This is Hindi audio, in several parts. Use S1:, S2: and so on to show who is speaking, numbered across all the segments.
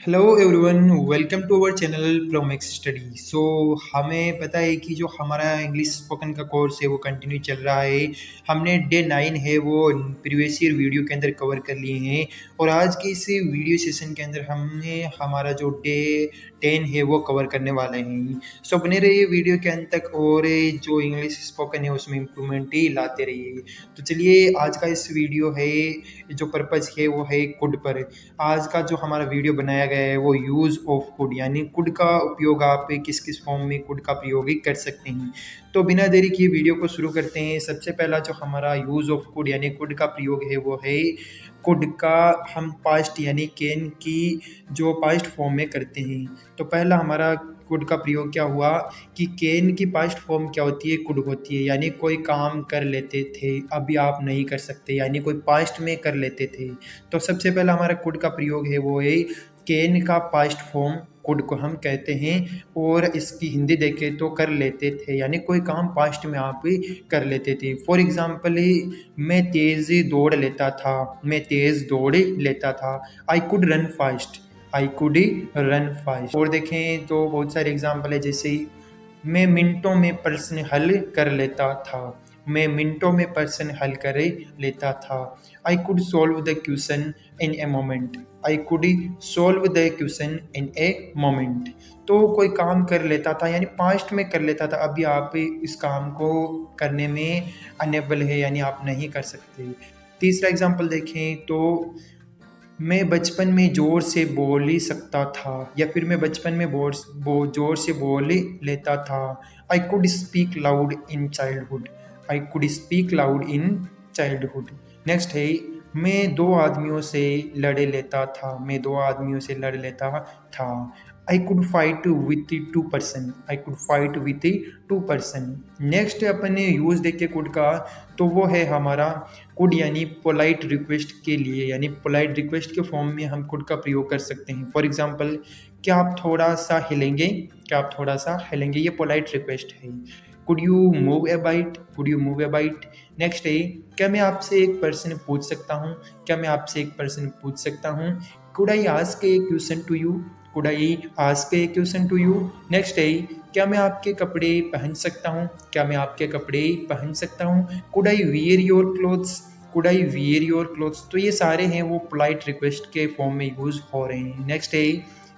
S1: Hello everyone, welcome to our channel Promax study. So हमें पता है कि जो हमारा इंग्लिश स्पोकन का कोर्स है वो कंटिन्यू चल रहा है। हमने डे 9 है वो प्रीवियस ईयर वीडियो के अंदर कवर कर लिए हैं और आज के इस वीडियो सेशन के अंदर हमने हमारा जो डे 10 है वो कवर करने वाले हैं। सो बने रहिए वीडियो के अंत तक और जो इंग्लिश स्पोकन है उसमें इम्प्रूवमेंट ही लाते रहिए। तो चलिए, आज का इस वीडियो है जो पर्पज़ है वो है कुड पर। आज का जो हमारा वीडियो बनाया गया है वो यूज़ ऑफ कुड, यानी कुड का उपयोग आप किस किस फॉर्म में कुड का प्रयोग कर सकते हैं। तो बिना देरी किए वीडियो को शुरू करते हैं। सबसे पहला जो हमारा यूज़ ऑफ कुड यानी कुड का प्रयोग है वो है कुड का हम पास्ट यानी कैन की जो पास्ट फॉर्म में करते हैं। तो पहला हमारा कुड का प्रयोग क्या हुआ कि कैन की पास्ट फॉर्म क्या होती है, कुड होती है, यानी कोई काम कर लेते थे अभी आप नहीं कर सकते, यानी कोई पास्ट में कर लेते थे। तो सबसे पहला हमारा कुड का प्रयोग है वो है कैन का पास्ट फॉर्म कुड को हम कहते हैं और इसकी हिंदी देखें तो कर लेते थे, यानी कोई काम पास्ट में आप कर लेते थे। फॉर एग्जाम्पल, मैं तेज़ दौड़ लेता था, मैं तेज़ दौड़ लेता था। I could run fast, I could run fast. और देखें तो बहुत सारे एग्जाम्पल है, जैसे मैं मिनटों में प्रश्न हल कर लेता था, मैं मिनटों में प्रश्न हल कर लेता था। I could solve the question in a moment, I could solve the question in a moment. तो कोई काम कर लेता था यानी पास्ट में कर लेता था, अभी आप इस काम को करने में अनेबल है यानी आप नहीं कर सकते। तीसरा एग्जाम्पल देखें तो मैं बचपन में ज़ोर से बोल ही सकता था, या फिर मैं बचपन में ज़ोर से बोल लेता था। I could speak loud in childhood, I could speak loud in childhood. Next है मैं दो आदमियों से लड़ लेता था, मैं दो आदमियों से लड़ लेता था। I could fight with 2%, I could fight with 2%। Next अपने यूज़ देखे कुड का, तो वो है हमारा कुड यानी पोलाइट रिक्वेस्ट के लिए, यानी पोलाइट रिक्वेस्ट के फॉर्म में हम कुड का प्रयोग कर सकते हैं। फॉर एग्जांपल, क्या आप थोड़ा सा हिलेंगे, क्या आप थोड़ा सा हिलेंगे, ये पोलाइट रिक्वेस्ट है। Could you move A bite, could you move A bite. Next है क्या मैं आपसे एक प्रश्न पूछ सकता हूँ, क्या मैं आपसे एक प्रश्न पूछ सकता हूँ। Could I ask a question to you, could I ask a question to you. Next है क्या मैं आपके कपड़े पहन सकता हूँ, क्या मैं आपके कपड़े पहन सकता हूँ। Could I wear your clothes, could I wear your clothes. तो ये सारे हैं वो पोलाइट रिक्वेस्ट के फॉर्म में यूज़ हो रहे हैं। नेक्स्ट है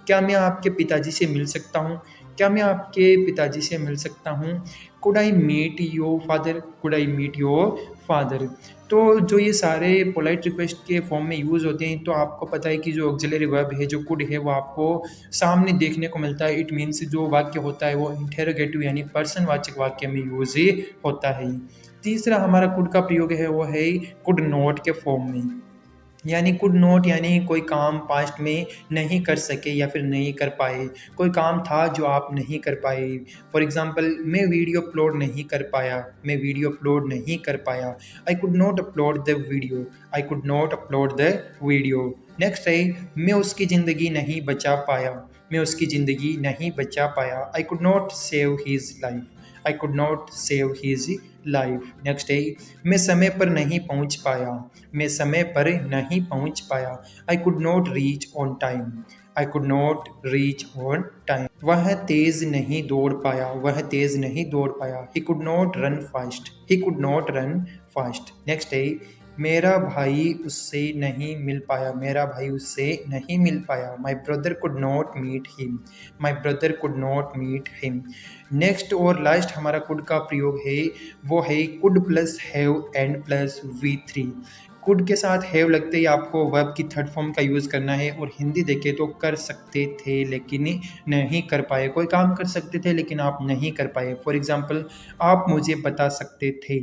S1: क्या मैं आपके पिताजी से मिल सकता हूँ, क्या मैं आपके पिताजी से मिल सकता हूँ। Could I meet your father, could I meet your father. तो जो ये सारे पोलाइट रिक्वेस्ट के फॉर्म में यूज़ होते हैं, तो आपको पता है कि जो ऑक्सिलरी वर्ब है जो कुड है वो आपको सामने देखने को मिलता है। इट मीन्स जो वाक्य होता है वो इंटेरोगेटिव यानी पर्सनवाचक वाक्य में यूज होता है। तीसरा हमारा कुड का प्रयोग है वो है कुड नॉट के फॉर्म में, यानी कुड नॉट यानी कोई काम पास्ट में नहीं कर सके या फिर नहीं कर पाए, कोई काम था जो आप नहीं कर पाए। फॉर एग्जांपल, मैं वीडियो अपलोड नहीं कर पाया, मैं वीडियो अपलोड नहीं कर पाया। I could not upload the video, I could not upload the video. Next है मैं उसकी ज़िंदगी नहीं बचा पाया, मैं उसकी ज़िंदगी नहीं बचा पाया। I could not save his life, I could not save his life. Next है मैं समय पर नहीं पहुंच पाया, मैं समय पर नहीं पहुंच पाया। I could not reach on time, I could not reach on time. वह तेज नहीं दौड़ पाया, वह तेज नहीं दौड़ पाया। He could not run fast, he could not run fast. Next है मेरा भाई उससे नहीं मिल पाया, मेरा भाई उससे नहीं मिल पाया। My brother could not meet him, my brother could not meet him. Next और लास्ट हमारा कुड का प्रयोग है वो है could plus have and plus V3। Could के साथ हैव लगते ही आपको वर्ब की थर्ड फॉर्म का यूज़ करना है और हिंदी देखें तो कर सकते थे लेकिन नहीं कर पाए, कोई काम कर सकते थे लेकिन आप नहीं कर पाए। फॉर एग्जांपल, आप मुझे बता सकते थे,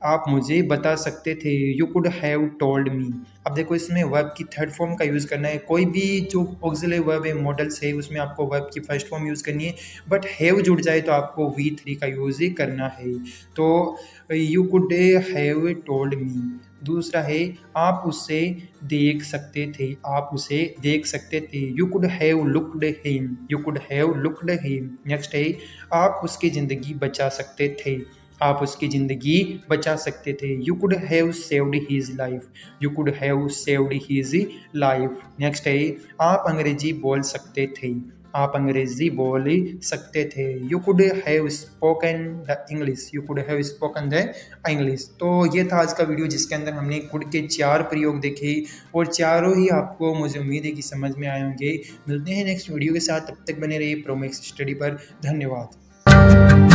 S1: आप मुझे बता सकते थे। You could have told me. अब देखो इसमें वर्ब की थर्ड फॉर्म का यूज़ करना है। कोई भी जो ऑक्सिलरी वर्ब है मॉडल्स है उसमें आपको वर्ब की फर्स्ट फॉर्म यूज़ करनी है, बट हैव जुड़ जाए तो आपको V3 का यूज़ ही करना है। तो you could have told me. दूसरा है आप उसे देख सकते थे, आप उसे देख सकते थे। You could have looked him, you could have looked him. Next है आप उसकी ज़िंदगी बचा सकते थे, आप उसकी ज़िंदगी बचा सकते थे। You could have saved his life, you could have saved his life. Next है आप अंग्रेजी बोल सकते थे, आप अंग्रेजी बोल सकते थे। You could have spoken the English, you could have spoken the English. तो ये था आज का वीडियो जिसके अंदर हमने कुड के 4 प्रयोग देखे और चारों ही आपको मुझे उम्मीद है कि समझ में आए होंगे। मिलते हैं नेक्स्ट वीडियो के साथ, तब तक बने रहिए प्रोमैक्स स्टडी पर। धन्यवाद।